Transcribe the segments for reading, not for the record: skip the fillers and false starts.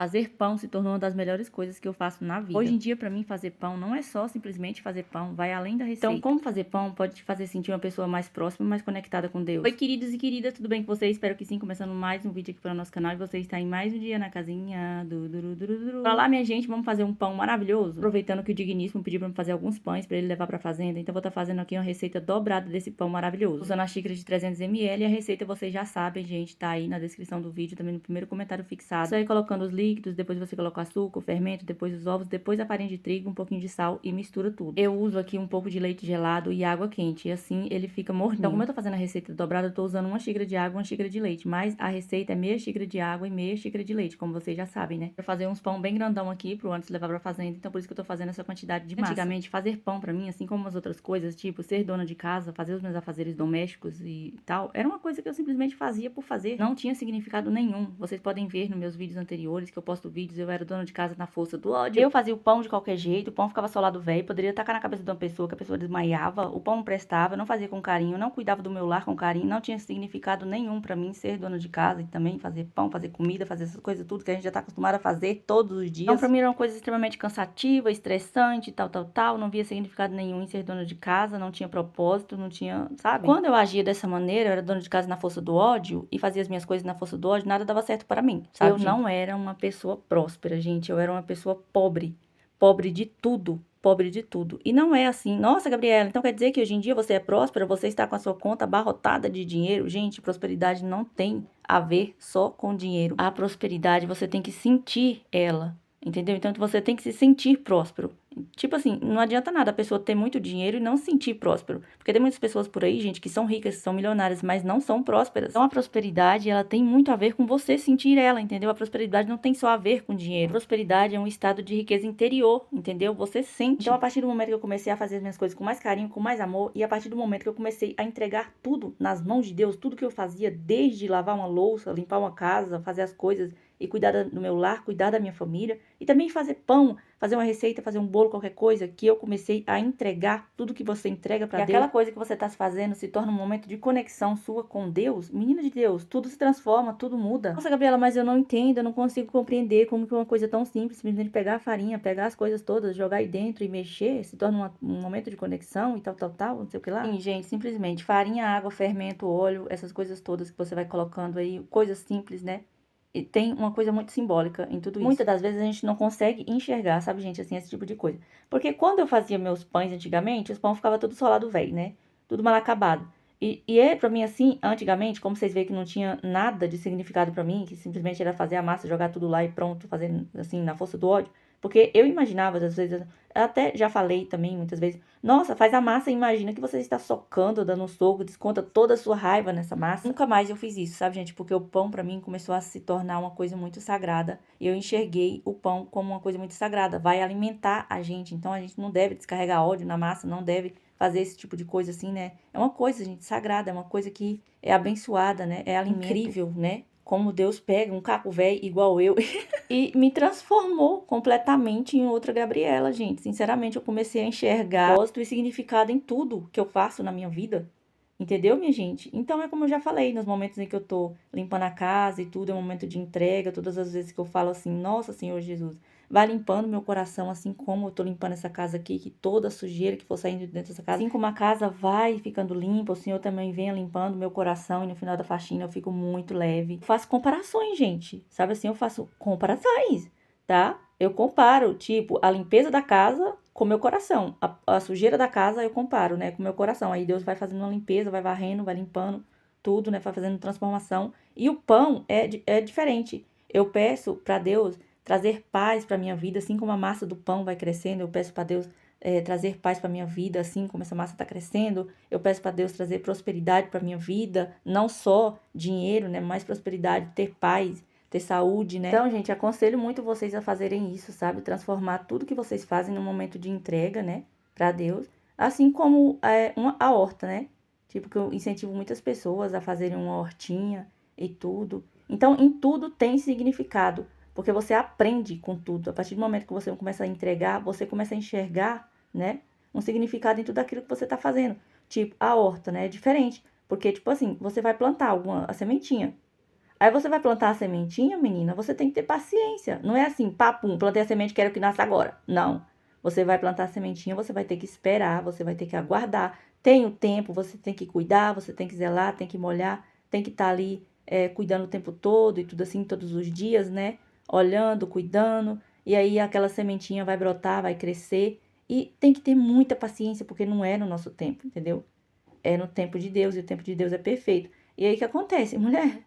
Fazer pão se tornou uma das melhores coisas que eu faço na vida. Hoje em dia, pra mim, fazer pão não é só simplesmente fazer pão, vai além da receita. Então, como fazer pão pode te fazer sentir uma pessoa mais próxima, mais conectada com Deus. Oi, queridos e queridas, tudo bem com vocês? Espero que sim, começando mais um vídeo aqui para o nosso canal. E você está em mais um dia na casinha do durururu. Pra lá, minha gente, vamos fazer um pão maravilhoso. Aproveitando que o Digníssimo pediu pra me fazer alguns pães pra ele levar pra fazenda, então vou estar fazendo aqui uma receita dobrada desse pão maravilhoso. Usando a xícara de 300 ml, e a receita vocês já sabem, gente, tá aí na descrição do vídeo, também no primeiro comentário fixado. Isso aí colocando os líquidos, depois você coloca o açúcar, o fermento, depois os ovos, depois a farinha de trigo, um pouquinho de sal e mistura tudo. Eu uso aqui um pouco de leite gelado e água quente, e assim ele fica morninho. Então, como eu tô fazendo a receita dobrada, eu tô usando uma xícara de água, uma xícara de leite, mas a receita é meia xícara de água e meia xícara de leite, como vocês já sabem, né? Vou fazer uns pão bem grandão aqui pro antes levar pra fazenda, então por isso que eu tô fazendo essa quantidade de massa. Antigamente, fazer pão pra mim, assim como as outras coisas, tipo ser dona de casa, fazer os meus afazeres domésticos e tal, era uma coisa que eu simplesmente fazia por fazer. Não tinha significado nenhum. Vocês podem ver nos meus vídeos anteriores, que eu posto vídeos, eu era dona de casa na força do ódio. Eu fazia o pão de qualquer jeito, o pão ficava solado velho, poderia tacar na cabeça de uma pessoa, que a pessoa desmaiava, o pão não prestava, eu não fazia com carinho, não cuidava do meu lar com carinho, não tinha significado nenhum pra mim ser dona de casa e também fazer pão, fazer comida, fazer essas coisas tudo que a gente já tá acostumado a fazer todos os dias. Então, pra mim era uma coisa extremamente cansativa, estressante, tal, não via significado nenhum em ser dona de casa, não tinha propósito, não tinha, sabe? Quando eu agia dessa maneira, eu era dona de casa na força do ódio e fazia as minhas coisas na força do ódio, nada dava certo para mim, sabe? Eu não era uma pessoa próspera, gente, eu era uma pessoa pobre, pobre de tudo. Pobre de tudo. E não é assim. Nossa, Gabriela, então quer dizer que hoje em dia você é próspera, você está com a sua conta abarrotada de dinheiro? Gente, prosperidade não tem a ver só com dinheiro. A prosperidade você tem que sentir ela, entendeu? Então você tem que se sentir próspero. Tipo assim, não adianta nada a pessoa ter muito dinheiro e não se sentir próspero. Porque tem muitas pessoas por aí, gente, que são ricas, que são milionárias, mas não são prósperas. Então a prosperidade, ela tem muito a ver com você sentir ela, entendeu? A prosperidade não tem só a ver com dinheiro. A prosperidade é um estado de riqueza interior, entendeu? Você sente. Então a partir do momento que eu comecei a fazer as minhas coisas com mais carinho, com mais amor, e a partir do momento que eu comecei a entregar tudo nas mãos de Deus, tudo que eu fazia, desde lavar uma louça, limpar uma casa, fazer as coisas e cuidar do meu lar, cuidar da minha família, e também fazer pão, fazer uma receita, fazer um bolo, qualquer coisa, que eu comecei a entregar tudo que você entrega para Deus. E aquela coisa que você está fazendo se torna um momento de conexão sua com Deus. Menina de Deus, tudo se transforma, tudo muda. Nossa, Gabriela, mas eu não entendo, eu não consigo compreender como que uma coisa tão simples, simplesmente pegar a farinha, pegar as coisas todas, jogar aí dentro e mexer, se torna um momento de conexão e tal, não sei o que lá. Sim, gente, simplesmente farinha, água, fermento, óleo, essas coisas todas que você vai colocando aí, coisas simples, né? E tem uma coisa muito simbólica em tudo isso. Muitas das vezes a gente não consegue enxergar, sabe, gente, assim, esse tipo de coisa. Porque quando eu fazia meus pães antigamente, os pães ficavam tudo solado velho, né? Tudo mal acabado. E é pra mim assim, antigamente, como vocês veem que não tinha nada de significado pra mim, que simplesmente era fazer a massa, jogar tudo lá e pronto, fazer assim, na força do ódio. Porque eu imaginava, às vezes, eu até já falei também muitas vezes, nossa, faz a massa e imagina que você está socando, dando um soco, desconta toda a sua raiva nessa massa. Nunca mais eu fiz isso, sabe, gente? Porque o pão pra mim começou a se tornar uma coisa muito sagrada. E eu enxerguei o pão como uma coisa muito sagrada. Vai alimentar a gente, então a gente não deve descarregar ódio na massa, não deve fazer esse tipo de coisa assim, né? É uma coisa, gente, sagrada, é uma coisa que é abençoada, né? É alimento. Incrível, né? Como Deus pega um caco velho igual eu e me transformou completamente em outra Gabriela, gente. Sinceramente, eu comecei a enxergar propósito e significado em tudo que eu faço na minha vida. Entendeu, minha gente? Então é como eu já falei, nos momentos em que eu tô limpando a casa e tudo, é um momento de entrega, todas as vezes que eu falo assim, nossa, Senhor Jesus, vai limpando meu coração, assim como eu tô limpando essa casa aqui, que toda a sujeira que for saindo de dentro dessa casa, assim como a casa vai ficando limpa, o Senhor também venha limpando meu coração e no final da faxina eu fico muito leve. Eu faço comparações, gente, sabe assim, eu faço comparações, tá? Eu comparo, tipo, a limpeza da casa com o meu coração. A sujeira da casa eu comparo, né, com o meu coração. Aí Deus vai fazendo uma limpeza, vai varrendo, vai limpando tudo, né, vai fazendo transformação. E o pão é diferente. Eu peço para Deus trazer paz para minha vida, assim como a massa do pão vai crescendo, eu peço para Deus trazer paz para minha vida, assim como essa massa está crescendo. Eu peço para Deus trazer prosperidade para minha vida, não só dinheiro, né, mas prosperidade, ter paz, ter saúde, né? Então, gente, aconselho muito vocês a fazerem isso, sabe? Transformar tudo que vocês fazem num momento de entrega, né, para Deus, assim como a horta, né? Tipo, que eu incentivo muitas pessoas a fazerem uma hortinha e tudo. Então, em tudo tem significado, porque você aprende com tudo. A partir do momento que você começa a entregar, você começa a enxergar, né, um significado em tudo aquilo que você tá fazendo. Tipo, a horta, né, é diferente, porque, tipo assim, você vai plantar a sementinha. Aí você vai plantar a sementinha, menina, você tem que ter paciência. Não é assim, papum, plantei a semente, quero que nasça agora. Não. Você vai plantar a sementinha, você vai ter que esperar, você vai ter que aguardar. Tem o tempo, você tem que cuidar, você tem que zelar, tem que molhar, tem que estar ali cuidando o tempo todo e tudo assim, todos os dias, né? Olhando, cuidando. E aí aquela sementinha vai brotar, vai crescer. E tem que ter muita paciência, porque não é no nosso tempo, entendeu? É no tempo de Deus, e o tempo de Deus é perfeito. E aí o que acontece, mulher?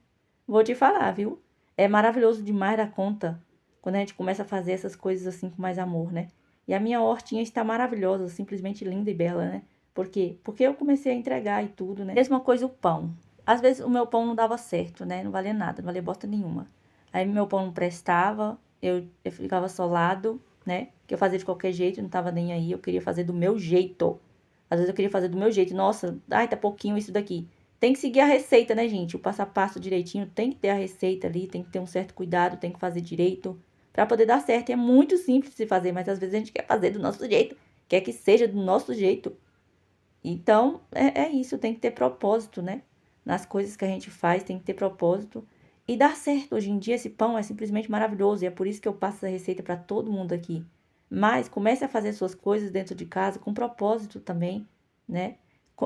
Vou te falar, viu? É maravilhoso demais da conta quando a gente começa a fazer essas coisas assim com mais amor, né? E a minha hortinha está maravilhosa, simplesmente linda e bela, né? Por quê? Porque eu comecei a entregar e tudo, né? Mesma coisa o pão. Às vezes o meu pão não dava certo, né? Não valia nada, não valia bosta nenhuma. Aí meu pão não prestava, eu ficava solado, né? Que eu fazia de qualquer jeito, não tava nem aí, eu queria fazer do meu jeito. Às vezes eu queria fazer do meu jeito. Nossa, ai, tá pouquinho isso daqui. Tem que seguir a receita, né, gente? O passo a passo direitinho, tem que ter a receita ali, tem que ter um certo cuidado, tem que fazer direito para poder dar certo. E é muito simples de se fazer, mas às vezes a gente quer fazer do nosso jeito, quer que seja do nosso jeito. Então, é isso, tem que ter propósito, né? Nas coisas que a gente faz, tem que ter propósito e dar certo. Hoje em dia, esse pão é simplesmente maravilhoso e é por isso que eu passo essa receita para todo mundo aqui. Mas comece a fazer suas coisas dentro de casa com propósito também, né?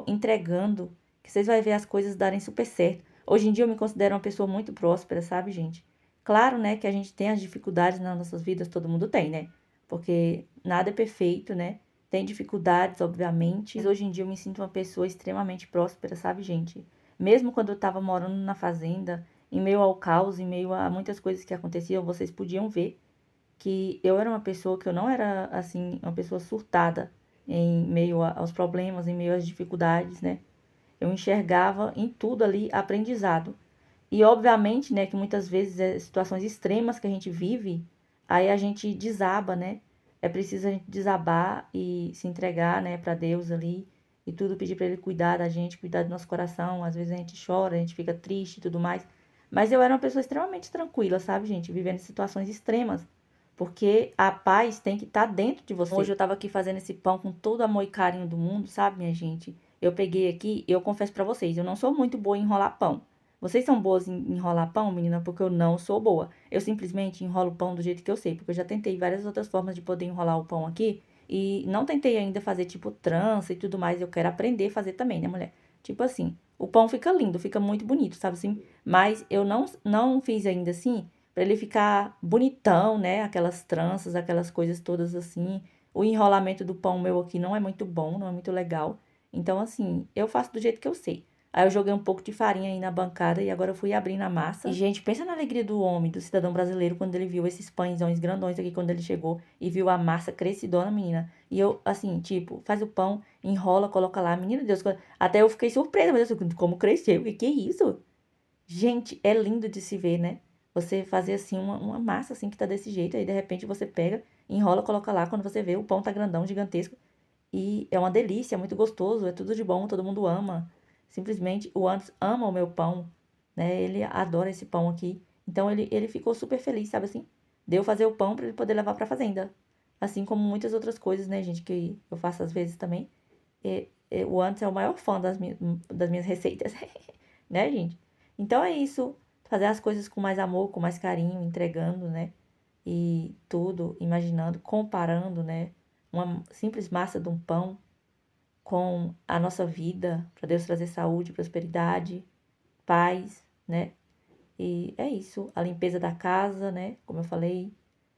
Entregando, que vocês vão ver as coisas darem super certo. Hoje em dia eu me considero uma pessoa muito próspera, sabe, gente? Claro, né, que a gente tem as dificuldades nas nossas vidas, todo mundo tem, né? Porque nada é perfeito, né? Tem dificuldades, obviamente. Mas hoje em dia eu me sinto uma pessoa extremamente próspera, sabe, gente? Mesmo quando eu tava morando na fazenda, em meio ao caos, em meio a muitas coisas que aconteciam, vocês podiam ver que eu era uma pessoa que eu não era, assim, uma pessoa surtada em meio aos problemas, em meio às dificuldades, né? Eu enxergava em tudo ali aprendizado. E obviamente, né, que muitas vezes é situações extremas que a gente vive, aí a gente desaba, né? É preciso a gente desabar e se entregar, né, para Deus ali e tudo pedir para ele cuidar da gente, cuidar do nosso coração. Às vezes a gente chora, a gente fica triste e tudo mais. Mas eu era uma pessoa extremamente tranquila, sabe, gente? Vivendo situações extremas. Porque a paz tem que estar dentro de você. Hoje eu tava aqui fazendo esse pão com todo o amor e carinho do mundo, sabe, minha gente? Eu peguei aqui, eu confesso pra vocês, eu não sou muito boa em enrolar pão. Vocês são boas em enrolar pão, menina? Porque eu não sou boa. Eu simplesmente enrolo o pão do jeito que eu sei, porque eu já tentei várias outras formas de poder enrolar o pão aqui e não tentei ainda fazer tipo trança e tudo mais. Eu quero aprender a fazer também, né, mulher? Tipo assim, o pão fica lindo, fica muito bonito, sabe assim? Mas eu não fiz ainda assim pra ele ficar bonitão, né? Aquelas tranças, aquelas coisas todas assim. O enrolamento do pão meu aqui não é muito bom, não é muito legal. Então, assim, eu faço do jeito que eu sei. Aí eu joguei um pouco de farinha aí na bancada e agora eu fui abrindo a massa. E, gente, pensa na alegria do homem, do cidadão brasileiro, quando ele viu esses pãezões grandões aqui, quando ele chegou e viu a massa crescidona, menina. E eu, assim, tipo, faz o pão, enrola, coloca lá. Menina Deus, até eu fiquei surpresa, mas eu, como cresceu? E que é isso? Gente, é lindo de se ver, né? Você fazer assim uma massa assim que tá desse jeito, aí de repente você pega, enrola, coloca lá, quando você vê o pão tá grandão, gigantesco. E é uma delícia, é muito gostoso, é tudo de bom, todo mundo ama. Simplesmente o Anderson ama o meu pão, né? Ele adora esse pão aqui. Então ele ficou super feliz, sabe assim? Deu fazer o pão para ele poder levar pra fazenda. Assim como muitas outras coisas, né, gente, que eu faço às vezes também. O Anderson é o maior fã das minhas receitas, né, gente? Então é isso. Fazer as coisas com mais amor, com mais carinho, entregando, né? E tudo, imaginando, comparando, né? Uma simples massa de um pão com a nossa vida, para Deus trazer saúde, prosperidade, paz, né? E é isso, a limpeza da casa, né? Como eu falei,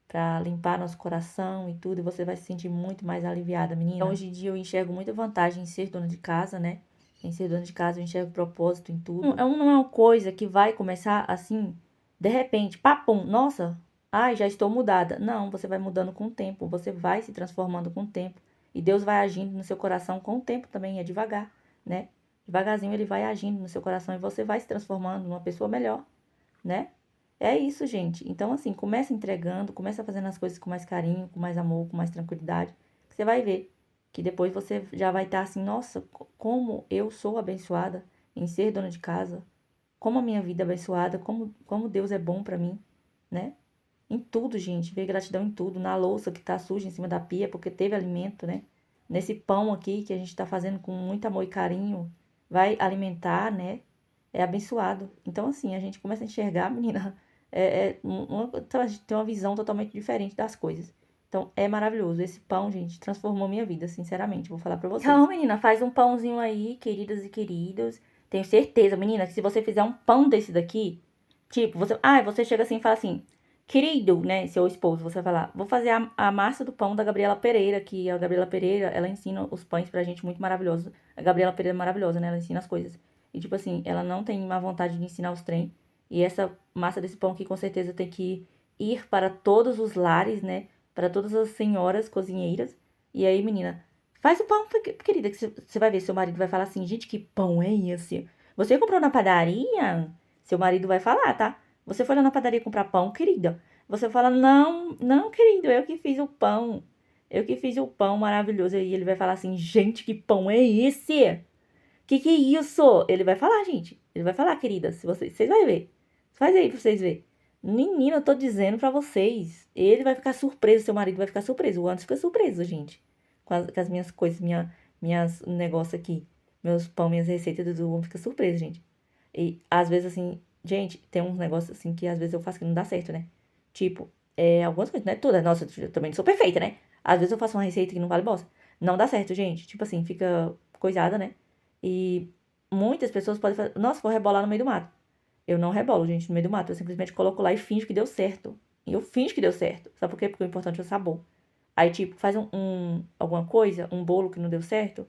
para limpar nosso coração e tudo, e você vai se sentir muito mais aliviada, menina. Então, hoje em dia eu enxergo muita vantagem em ser dona de casa, né? Em ser dona de casa eu enxergo propósito em tudo. Não é uma coisa que vai começar assim, de repente, papum, nossa, ai, já estou mudada. Não, você vai mudando com o tempo, você vai se transformando com o tempo. E Deus vai agindo no seu coração com o tempo também, é devagar, né? Devagarzinho ele vai agindo no seu coração e você vai se transformando numa pessoa melhor, né? É isso, gente. Então, assim, começa entregando, começa fazendo as coisas com mais carinho, com mais amor, com mais tranquilidade. Que você vai ver que depois você já vai estar assim, nossa, como eu sou abençoada em ser dona de casa, como a minha vida é abençoada, como Deus é bom pra mim, né? Em tudo, gente, ver gratidão em tudo, na louça que tá suja em cima da pia, porque teve alimento, né? Nesse pão aqui que a gente tá fazendo com muito amor e carinho, vai alimentar, né? é abençoado. Então, assim, a gente começa a enxergar, menina, tem uma visão totalmente diferente das coisas. Então, é maravilhoso. Esse pão, gente, transformou minha vida, sinceramente, vou falar pra vocês. Então, menina, faz um pãozinho aí, queridas e queridos. Tenho certeza, menina, que se você fizer um pão desse daqui, tipo, você chega assim e fala assim, querido, né, seu esposo, você vai lá, vou fazer a massa do pão da Gabriela Pereira, que a Gabriela Pereira, ela ensina os pães pra gente muito maravilhosos. A Gabriela Pereira é maravilhosa, né, ela ensina as coisas. E, tipo assim, ela não tem má vontade de ensinar os trem. E essa massa desse pão aqui, com certeza, tem que ir para todos os lares, né, para todas as senhoras cozinheiras. E aí, menina, faz o pão, querida, que você vai ver, seu marido vai falar assim, gente, que pão é esse? Você comprou na padaria? Seu marido vai falar, tá? Você foi lá na padaria comprar pão, querida. Você fala, não, não, querido, eu que fiz o pão. Eu que fiz o pão maravilhoso. E ele vai falar assim, gente, que pão é esse? Que é isso? Ele vai falar, gente. Ele vai falar, querida. Se vocês vão ver. Faz aí pra vocês verem. Menina, eu tô dizendo pra vocês. Ele vai ficar surpreso, seu marido vai ficar surpreso. O Anderson fica surpreso, gente. Com as minhas coisas, minhas negócios aqui. Meus pão, minhas receitas do Dudu, fica surpreso, gente. E às vezes, assim, gente, tem uns negócios assim que às vezes eu faço que não dá certo, né? Tipo, algumas coisas, não é todas. Nossa, eu também não sou perfeita, né? Às vezes eu faço uma receita que não vale bosta. Não dá certo, gente. Tipo assim, fica coisada, né? E muitas pessoas podem fazer, nossa, vou rebolar no meio do mato. Eu não rebolo, gente, no meio do mato. Eu simplesmente coloco lá e finjo que deu certo. E eu finjo que deu certo. Sabe por quê? Porque o importante é o sabor. Aí, tipo, faz alguma coisa, um bolo que não deu certo,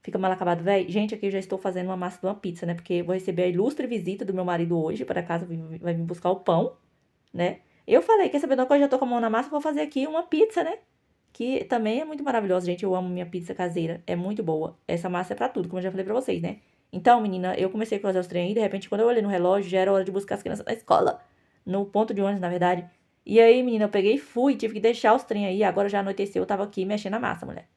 fica mal acabado, velho. Gente, aqui eu já estou fazendo uma massa de uma pizza, né? Porque eu vou receber a ilustre visita do meu marido hoje para casa, vai vir buscar o pão, né? Eu falei, quer saber de uma coisa? Já tô com a mão na massa, vou fazer aqui uma pizza, né? Que também é muito maravilhosa, gente. Eu amo minha pizza caseira, é muito boa. Essa massa é pra tudo, como eu já falei pra vocês, né? Então, menina, eu comecei a fazer os trem aí, de repente, quando eu olhei no relógio, já era hora de buscar as crianças na escola. No ponto de ônibus, na verdade. E aí, menina, eu peguei e fui, tive que deixar os trem aí. Agora já anoiteceu, eu tava aqui mexendo na massa, mulher.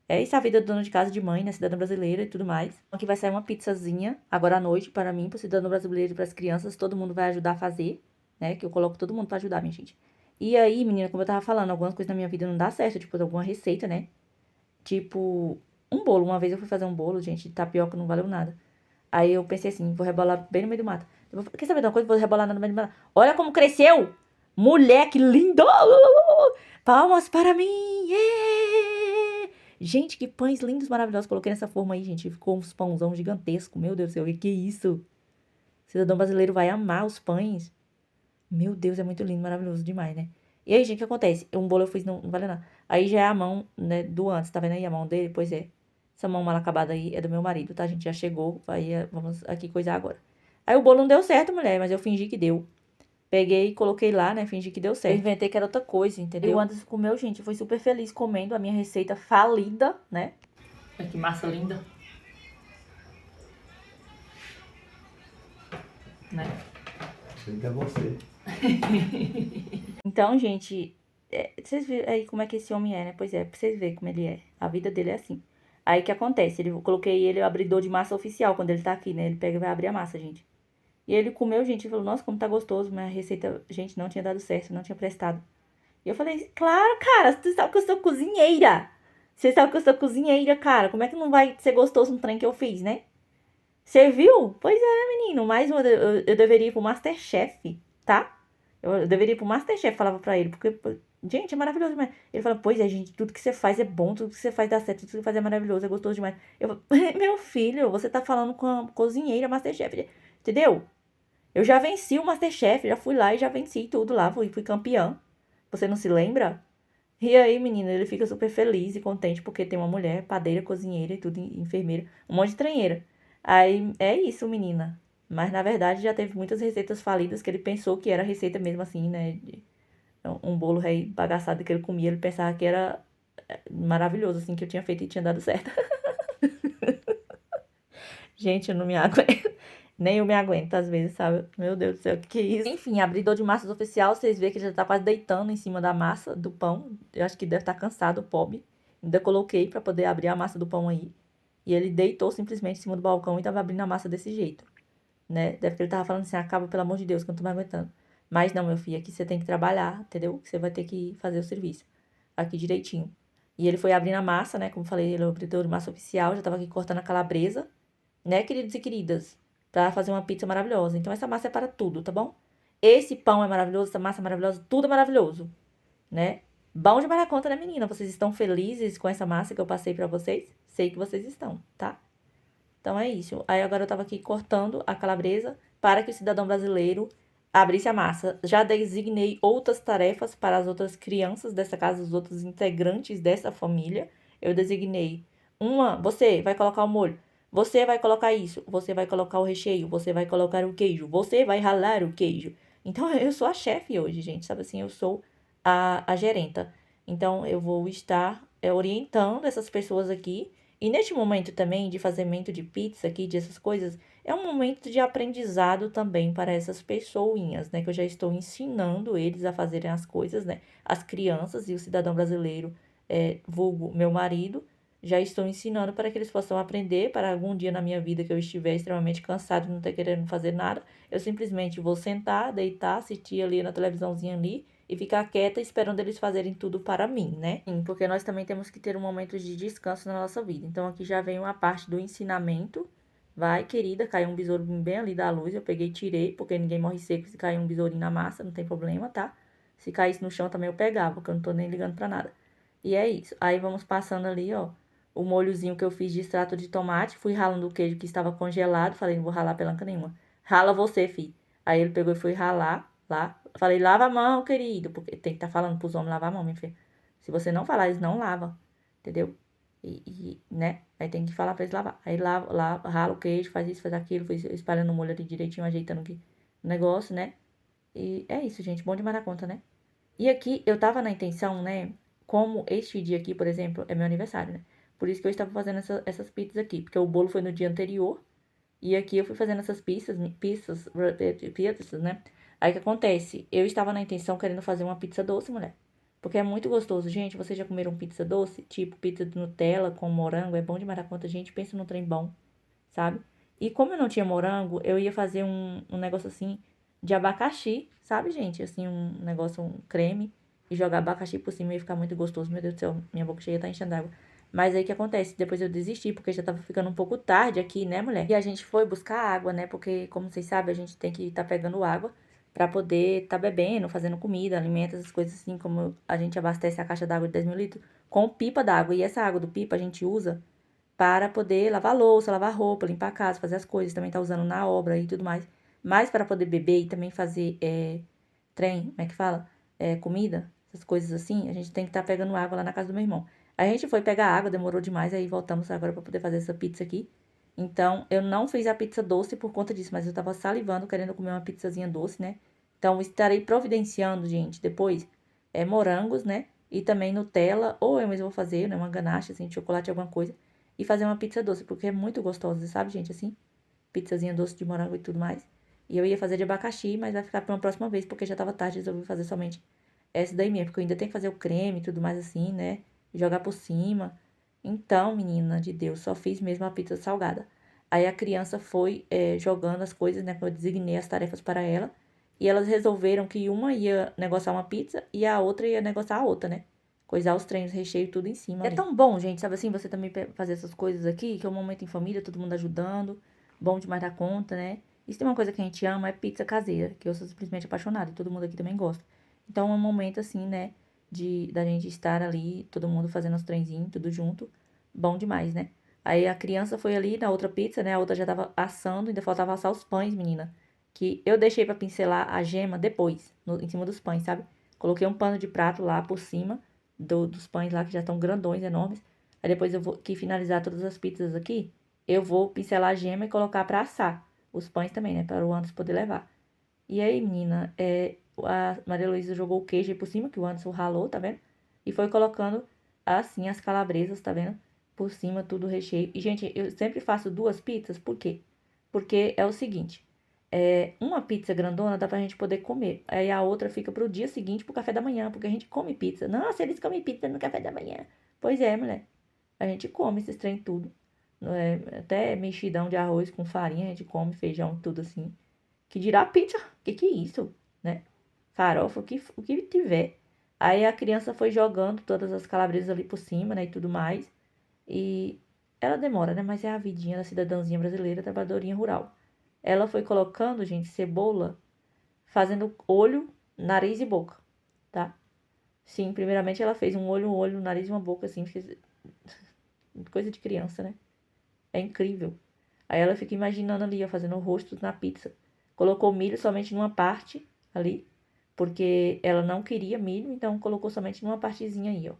É isso a vida do dono de casa de mãe, né? Cidadã brasileira e tudo mais. Aqui vai sair uma pizzazinha agora à noite para mim, pro cidadão brasileiro e pras crianças. Todo mundo vai ajudar a fazer, né? Que eu coloco todo mundo pra ajudar, minha gente. E aí, menina, como eu tava falando, algumas coisas na minha vida não dá certo, tipo, alguma receita, né? Tipo, um bolo. Uma vez eu fui fazer um bolo, gente, de tapioca não valeu nada. Aí eu pensei assim, vou rebolar bem no meio do mato. Quer saber de uma coisa? Vou rebolar no meio do mato. Olha como cresceu! Mulher, que lindo! Palmas para mim! Yeah! Gente, que pães lindos, maravilhosos. Coloquei nessa forma aí, gente. Ficou uns pãozão gigantesco. Meu Deus do céu, que é isso? Cidadão brasileiro vai amar os pães. Meu Deus, é muito lindo, maravilhoso demais, né? E aí, gente, o que acontece? Um bolo eu fiz, não vale nada. Aí já é a mão, né, do antes, tá vendo aí a mão dele? Pois é. Essa mão mal acabada aí é do meu marido, tá? A gente já chegou, aí vamos aqui coisar agora. Aí o bolo não deu certo, mulher, mas eu fingi que deu. Peguei e coloquei lá, né? Fingi que deu certo. Eu inventei que era outra coisa, entendeu? E o Anderson comeu, gente, foi super feliz comendo a minha receita falida, né? Olha que massa linda. Né? Sempre é você. Então, gente, vocês viram aí como é que esse homem é, né? Pois é, pra vocês verem como ele é. A vida dele é assim. Aí o que acontece? Eu coloquei ele o abridor de massa oficial quando ele tá aqui, né? Ele pega e vai abrir a massa, gente. E ele comeu, gente, e falou, nossa, como tá gostoso. Minha receita, gente, não tinha dado certo, não tinha prestado. E eu falei, claro, cara, você sabe que eu sou cozinheira. Você sabe que eu sou cozinheira, cara. Como é que não vai ser gostoso um trem que eu fiz, né? Você viu? Pois é, menino. Mais uma, eu deveria ir pro Masterchef, tá? Eu deveria ir pro Masterchef, falava pra ele. Porque, gente, é maravilhoso demais. Ele fala, pois é, gente, tudo que você faz é bom, tudo que você faz dá certo, tudo que você faz é maravilhoso, é gostoso demais. Eu falo, meu filho, você tá falando com a cozinheira Masterchef, entendeu? Eu já venci o Masterchef, já fui lá e já venci tudo lá, fui campeã. Você não se lembra? E aí, menina, ele fica super feliz e contente porque tem uma mulher, padeira, cozinheira e tudo, enfermeira, um monte de tranheira. Aí é isso, menina. Mas na verdade já teve muitas receitas falidas que ele pensou que era receita mesmo assim, né? Um bolo rei bagaçado que ele comia, ele pensava que era maravilhoso, assim, que eu tinha feito e tinha dado certo. Gente, eu não me aguento. Nem eu me aguento às vezes, sabe? Meu Deus do céu, o que é isso? Enfim, abridor de massas oficial, vocês veem que ele já tá quase deitando em cima da massa do pão. Eu acho que deve estar cansado, o pobre. Ainda coloquei pra poder abrir a massa do pão aí. E ele deitou simplesmente em cima do balcão e tava abrindo a massa desse jeito, né? Deve que ele tava falando assim, acaba, pelo amor de Deus, que eu não tô mais aguentando. Mas não, meu filho, aqui você tem que trabalhar, entendeu? Você vai ter que fazer o serviço aqui direitinho. E ele foi abrindo a massa, né? Como falei, ele é o abridor de massa oficial, já tava aqui cortando a calabresa, né, queridos e queridas? pra fazer uma pizza maravilhosa. Então, essa massa é para tudo, tá bom? Esse pão é maravilhoso, essa massa é maravilhosa, tudo é maravilhoso, né? Bom demais na conta, né, menina? Vocês estão felizes com essa massa que eu passei pra vocês? Sei que vocês estão, tá? Então é isso. Aí agora eu tava aqui cortando a calabresa para que o cidadão brasileiro abrisse a massa. Já designei outras tarefas para as outras crianças dessa casa, os outros integrantes dessa família. Eu designei uma, você vai colocar o molho, você vai colocar isso, você vai colocar o recheio, você vai colocar o queijo, você vai ralar o queijo. Então eu sou a chefe hoje, gente, sabe assim? Eu sou a gerenta. Então eu vou estar orientando essas pessoas aqui. E neste momento também de fazimento de pizza aqui, dessas coisas, é um momento de aprendizado também para essas pessoinhas, né? Que eu já estou ensinando eles a fazerem as coisas, né? As crianças e o cidadão brasileiro, vulgo meu marido, já estou ensinando para que eles possam aprender, para algum dia na minha vida que eu estiver extremamente cansado e não estar querendo fazer nada, eu simplesmente vou sentar, deitar, assistir ali na televisãozinha ali e ficar quieta esperando eles fazerem tudo para mim, né? Sim, porque nós também temos que ter um momento de descanso na nossa vida. Então aqui já vem uma parte do ensinamento. Vai, querida, caiu um besouro bem ali da luz, eu peguei e tirei, porque ninguém morre seco se cair um besourinho na massa, não tem problema, tá? Se caísse no chão também eu pegava, porque eu não tô nem ligando pra nada. E é isso. Aí vamos passando ali, ó, o molhozinho que eu fiz de extrato de tomate, fui ralando o queijo que estava congelado, falei, não vou ralar pelanca nenhuma. Rala você, fi. Aí ele pegou e foi ralar lá. Falei, lava a mão, querido, porque tem que estar falando pros homens lavar a mão, minha filha. Se você não falar, eles não lavam, entendeu? Né? Aí tem que falar pra eles lavar. Aí lava, rala o queijo, faz isso, faz aquilo, foi espalhando o molho ali direitinho, ajeitando aqui o negócio, né? E é isso, gente, bom demais na conta, né? E aqui eu tava na intenção, né? Como este dia aqui, por exemplo, é meu aniversário, né? Por isso que eu estava fazendo essas pizzas aqui, porque o bolo foi no dia anterior. E aqui eu fui fazendo essas pizzas, né? Aí o que acontece? Eu estava na intenção querendo fazer uma pizza doce, mulher. Porque é muito gostoso. Gente, vocês já comeram pizza doce? Tipo pizza de Nutella com morango. É bom demais da conta. Gente, pensa num trem bom, sabe? E como eu não tinha morango, eu ia fazer um negócio assim de abacaxi, sabe, gente? Assim, um negócio, um creme. E jogar abacaxi por cima ia ficar muito gostoso. Meu Deus do céu, minha boca cheia tá enchendo d'água. Mas aí o que acontece? Depois eu desisti, porque já tava ficando um pouco tarde aqui, né, mulher? E a gente foi buscar água, né? Porque, como vocês sabem, a gente tem que estar pegando água pra poder estar bebendo, fazendo comida, alimentos, essas coisas assim, como a gente abastece a caixa d'água de 10 mil litros com pipa d'água. E essa água do pipa a gente usa para poder lavar louça, lavar roupa, limpar a casa, fazer as coisas. Também tá usando na obra e tudo mais. Mas para poder beber e também fazer trem, como é que fala? Comida, essas coisas assim, a gente tem que estar pegando água lá na casa do meu irmão. A gente foi pegar água, demorou demais, aí voltamos agora para poder fazer essa pizza aqui. Então, eu não fiz a pizza doce por conta disso, mas eu tava salivando, querendo comer uma pizzazinha doce, né? Então, estarei providenciando, gente, depois, morangos, né? E também Nutella, ou eu mesmo vou fazer, né? Uma ganache, assim, de chocolate, alguma coisa. E fazer uma pizza doce, porque é muito gostosa, sabe, gente? Assim, pizzazinha doce de morango e tudo mais. E eu ia fazer de abacaxi, mas vai ficar pra uma próxima vez, porque já tava tarde, resolvi fazer somente essa daí mesmo, porque eu ainda tenho que fazer o creme e tudo mais assim, né? Jogar por cima. Então, menina de Deus, só fiz mesmo a pizza salgada. Aí a criança foi jogando as coisas, né? Eu designei as tarefas para ela. E elas resolveram que uma ia negociar uma pizza e a outra ia negociar a outra, né? Coisar os treinos, recheio, tudo em cima. É tão bom, gente, sabe assim? Você também fazer essas coisas aqui, que é um momento em família, todo mundo ajudando. Bom demais da conta, né? E se tem uma coisa que a gente ama, é pizza caseira, que eu sou simplesmente apaixonada e todo mundo aqui também gosta. Então é um momento assim, né? Da gente estar ali, todo mundo fazendo os trenzinhos, tudo junto. Bom demais, né? Aí a criança foi ali na outra pizza, né? A outra já tava assando, ainda faltava assar os pães, menina. Que eu deixei pra pincelar a gema depois, em cima dos pães, sabe? Coloquei um pano de prato lá por cima dos pães lá, que já estão grandões, enormes. Aí depois eu vou que finalizar todas as pizzas aqui, eu vou pincelar a gema e colocar pra assar. Os pães também, né? Para o Anderson poder levar. E aí, menina, a Maria Luísa jogou o queijo aí por cima, que o Anderson ralou, tá vendo? E foi colocando, assim, as calabresas, tá vendo? Por cima, tudo recheio. E, gente, eu sempre faço duas pizzas, por quê? Porque é o seguinte, uma pizza grandona dá pra gente poder comer. Aí a outra fica pro dia seguinte, pro café da manhã, porque a gente come pizza. Nossa, eles comem pizza no café da manhã. Pois é, mulher. A gente come esses trem tudo. Até mexidão de arroz com farinha, a gente come, feijão, tudo assim. Que dirá pizza? Que é isso, né? Farofa, o que tiver. Aí a criança foi jogando todas as calabresas ali por cima, né, e tudo mais. E ela demora, né? Mas é a vidinha da cidadãzinha brasileira, trabalhadorinha rural. ela foi colocando, gente, cebola, fazendo olho, nariz e boca, tá? Sim, primeiramente ela fez um olho, nariz e uma boca, assim, coisa de criança, né? É incrível. Aí ela fica imaginando ali, ó, fazendo o rosto na pizza. Colocou milho somente numa parte ali, porque ela não queria milho, então colocou somente numa partezinha aí, ó.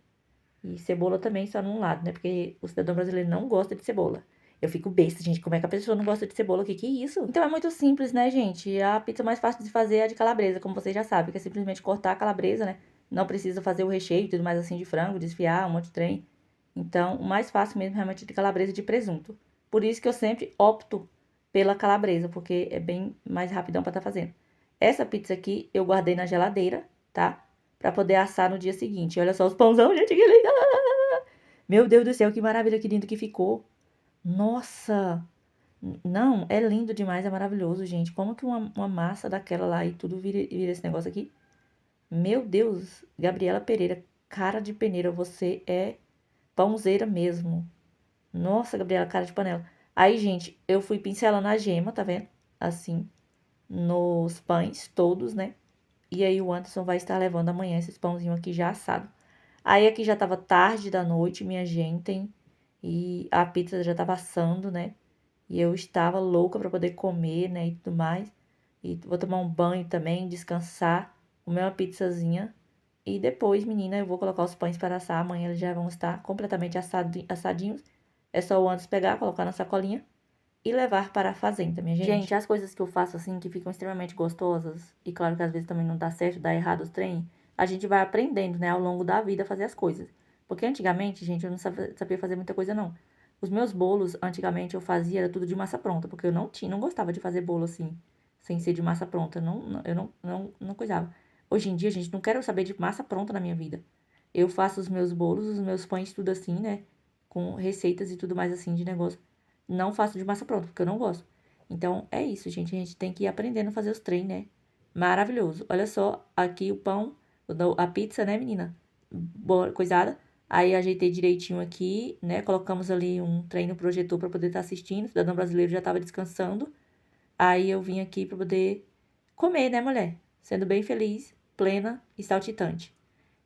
E cebola também só num lado, né? Porque o cidadão brasileiro não gosta de cebola. Eu fico besta, gente. Como é que a pessoa não gosta de cebola? Que é isso? Então é muito simples, né, gente? A pizza mais fácil de fazer é a de calabresa, como vocês já sabem, que é simplesmente cortar a calabresa, né? Não precisa fazer o recheio e tudo mais assim de frango, desfiar, um monte de trem. Então, o mais fácil mesmo realmente é de calabresa e de presunto. Por isso que eu sempre opto pela calabresa, porque é bem mais rapidão pra estar fazendo. Essa pizza aqui eu guardei na geladeira, tá? Pra poder assar no dia seguinte. Olha só os pãozão, gente, que lindo! Meu Deus do céu, que maravilha, que lindo que ficou. Nossa! Não, é lindo demais, é maravilhoso, gente. Como que uma massa daquela lá e tudo vira esse negócio aqui? Meu Deus, Gabriela Pereira, cara de peneira, você é pãozeira mesmo. Nossa, Gabriela, cara de panela. Aí, gente, eu fui pincelando a gema, tá vendo? Assim, nos pães todos, né? E aí o Anderson vai estar levando amanhã esses pãozinhos aqui já assado. Aí aqui já tava tarde da noite, minha gente, e a pizza já tava assando, né? E eu estava louca para poder comer, né, e tudo mais. E vou tomar um banho também, descansar, comer uma pizzazinha. E depois, menina, eu vou colocar os pães para assar. Amanhã eles já vão estar completamente assadinhos. É só o Anderson pegar, colocar na sacolinha e levar para a fazenda, minha gente. Gente, as coisas que eu faço assim, que ficam extremamente gostosas, e claro que às vezes também não dá certo, dá errado os trem, a gente vai aprendendo, né, ao longo da vida a fazer as coisas. Porque antigamente, gente, eu não sabia fazer muita coisa, não. Os meus bolos, antigamente, eu fazia, era tudo de massa pronta, porque eu não gostava de fazer bolo assim, sem ser de massa pronta. Eu não coisava. Hoje em dia, gente, não quero saber de massa pronta na minha vida. Eu faço os meus bolos, os meus pães, tudo assim, né, com receitas e tudo mais assim de negócio. Não faço de massa pronta, porque eu não gosto. Então, é isso, gente. A gente tem que ir aprendendo a fazer os trem, né? Maravilhoso. Olha só, aqui o pão, a pizza, né, menina? Boa, coisada. Aí, ajeitei direitinho aqui, né? Colocamos ali um trem no projetor para poder estar assistindo. O cidadão brasileiro já estava descansando. Aí, eu vim aqui para poder comer, né, mulher? Sendo bem feliz, plena e saltitante.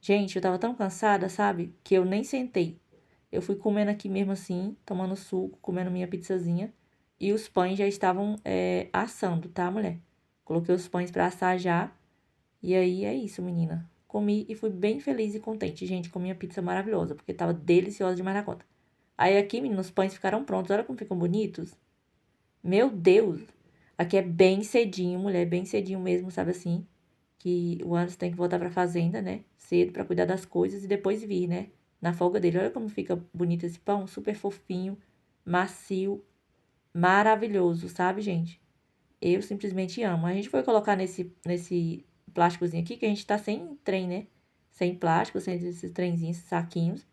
Gente, eu tava tão cansada, sabe? Que eu nem sentei. Eu fui comendo aqui mesmo assim, tomando suco, comendo minha pizzazinha. E os pães já estavam assando, tá, mulher? Coloquei os pães pra assar já. E aí é isso, menina. Comi e fui bem feliz e contente, gente, com minha pizza maravilhosa, porque tava deliciosa demais na conta. Aí aqui, menina, os pães ficaram prontos. Olha como ficam bonitos. Meu Deus! Aqui é bem cedinho, mulher, bem cedinho mesmo, sabe assim? Que o Anderson tem que voltar pra fazenda, né? Cedo pra cuidar das coisas e depois vir, né? Na folga dele. Olha como fica bonito esse pão, super fofinho, macio, maravilhoso, sabe, gente? Eu simplesmente amo. A gente foi colocar nesse plásticozinho aqui, que a gente tá sem trem, né? Sem plástico, sem esses trenzinhos, esses saquinhos.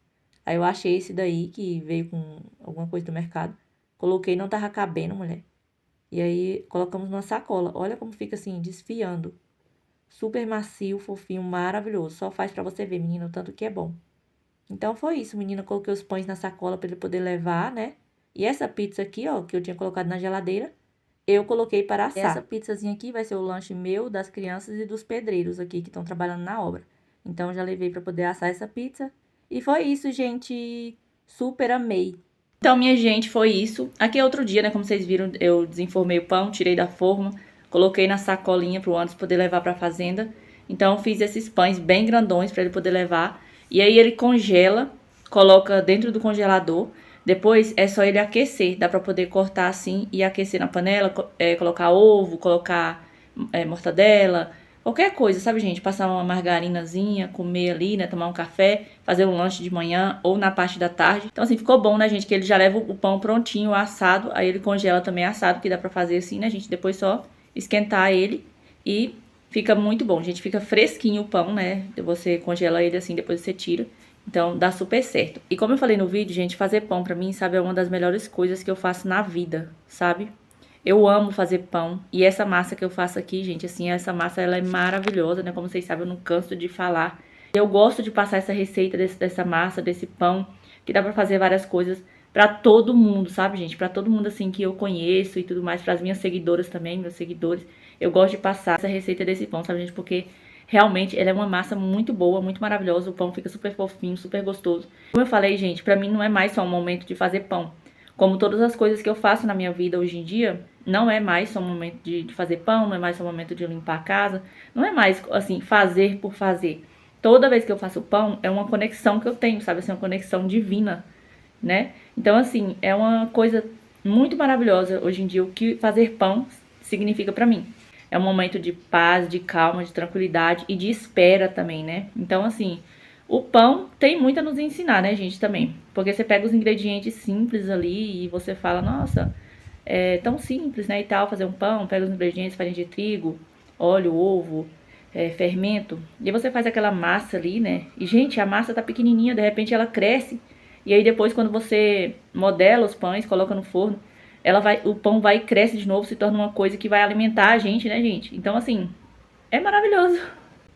Aí eu achei esse daí, que veio com alguma coisa do mercado. Coloquei, não tava cabendo, mulher. E aí colocamos numa sacola. Olha como fica assim, desfiando. Super macio, fofinho, maravilhoso. Só faz pra você ver, menina, o tanto que é bom. Então foi isso, menina. Coloquei os pães na sacola pra ele poder levar, né? E essa pizza aqui, ó, que eu tinha colocado na geladeira, eu coloquei para assar. Essa pizzazinha aqui vai ser o lanche meu, das crianças e dos pedreiros aqui que estão trabalhando na obra. Então já levei pra poder assar essa pizza. E foi isso, gente. Super amei. Então, minha gente, foi isso. Aqui é outro dia, né? Como vocês viram, eu desenformei o pão, tirei da forma, coloquei na sacolinha pro Anderson poder levar pra fazenda. Então, fiz esses pães bem grandões pra ele poder levar. E aí ele congela, coloca dentro do congelador. Depois é só ele aquecer. Dá pra poder cortar assim e aquecer na panela, colocar ovo, colocar mortadela, qualquer coisa, sabe, gente? Passar uma margarinazinha, comer ali, né? Tomar um café, fazer um lanche de manhã ou na parte da tarde. Então, assim, ficou bom, né, gente? Que ele já leva o pão prontinho, assado. Aí ele congela também assado, que dá pra fazer assim, né, gente? Depois só esquentar ele e fica muito bom, gente. Fica fresquinho o pão, né? Você congela ele assim, depois você tira. Então, dá super certo. E como eu falei no vídeo, gente, fazer pão pra mim, sabe, é uma das melhores coisas que eu faço na vida, sabe? Eu amo fazer pão. E essa massa que eu faço aqui, gente, assim, essa massa, ela é maravilhosa, né? Como vocês sabem, eu não canso de falar. Eu gosto de passar essa receita dessa massa, desse pão, que dá pra fazer várias coisas. pra todo mundo, sabe, gente? Pra todo mundo, assim, que eu conheço e tudo mais, pras minhas seguidoras também, meus seguidores. Eu gosto de passar essa receita desse pão, sabe, gente? Porque realmente ela é uma massa muito boa, muito maravilhosa. O pão fica super fofinho, super gostoso. Como eu falei, gente, pra mim não é mais só um momento de fazer pão. Como todas as coisas que eu faço na minha vida hoje em dia, não é mais só um momento de fazer pão, não é mais só um momento de limpar a casa. Não é mais, assim, fazer por fazer. Toda vez que eu faço pão, é uma conexão que eu tenho, sabe? Assim, uma conexão divina, né? Então, assim, é uma coisa muito maravilhosa hoje em dia o que fazer pão significa pra mim. É um momento de paz, de calma, de tranquilidade e de espera também, né? Então, assim, o pão tem muito a nos ensinar, né, gente, também. Porque você pega os ingredientes simples ali e você fala, nossa, é tão simples, né, e tal, fazer um pão, pega os ingredientes, farinha de trigo, óleo, ovo, fermento, e você faz aquela massa ali, né, e, gente, a massa tá pequenininha, de repente ela cresce, e aí depois quando você modela os pães, coloca no forno, o pão vai e cresce de novo, se torna uma coisa que vai alimentar a gente, né, gente? Então, assim, é maravilhoso.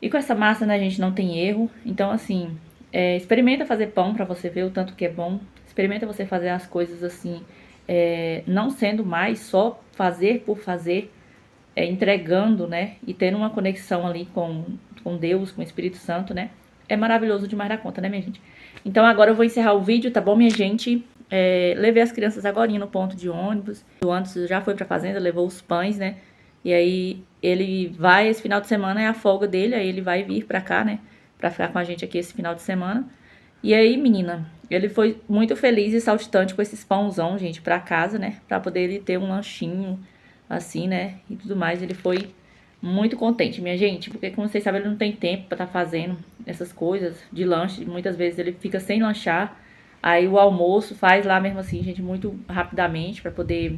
E com essa massa, né, a gente não tem erro. Então, assim, experimenta fazer pão pra você ver o tanto que é bom. Experimenta você fazer as coisas assim, não sendo mais só fazer por fazer, entregando, né, e tendo uma conexão ali com Deus, com o Espírito Santo, né. É maravilhoso demais da conta, né, minha gente? Então agora eu vou encerrar o vídeo, tá bom, minha gente? Levei as crianças agorinha no ponto de ônibus. O Anderson já foi pra fazenda, levou os pães, né? E aí ele vai, esse final de semana é a folga dele, aí ele vai vir pra cá, né? Pra ficar com a gente aqui esse final de semana. E aí, menina, ele foi muito feliz e saltitante com esses pãozão, gente, pra casa, né? Pra poder ele ter um lanchinho, assim, né? E tudo mais. Ele foi muito contente, minha gente, porque como vocês sabem, ele não tem tempo pra estar fazendo essas coisas de lanche. Muitas vezes ele fica sem lanchar. Aí o almoço faz lá mesmo assim, gente, muito rapidamente pra poder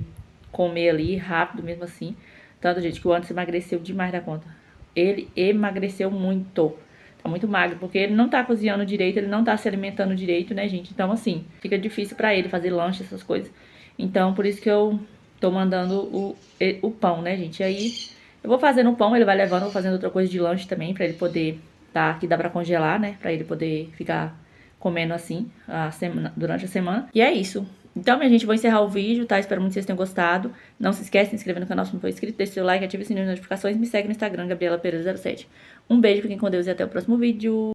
comer ali, rápido mesmo assim. Tanto, gente, que o Anderson emagreceu demais da conta. Ele emagreceu muito. Tá muito magro, porque ele não tá cozinhando direito, ele não tá se alimentando direito, né, gente? Então, assim, fica difícil pra ele fazer lanche, essas coisas. Então, por isso que eu tô mandando o pão, né, gente? E aí, eu vou fazendo o pão, ele vai levando, vou fazendo outra coisa de lanche também, pra ele poder que dá pra congelar, né? Pra ele poder ficar comendo assim durante a semana. E é isso. Então, minha gente, vou encerrar o vídeo, tá? Espero muito que vocês tenham gostado. Não se esquece de se inscrever no canal se não for inscrito, deixe seu like, ative o sininho de notificações e me segue no Instagram, Gabriela Pereira 07. Um beijo, fiquem com Deus e até o próximo vídeo.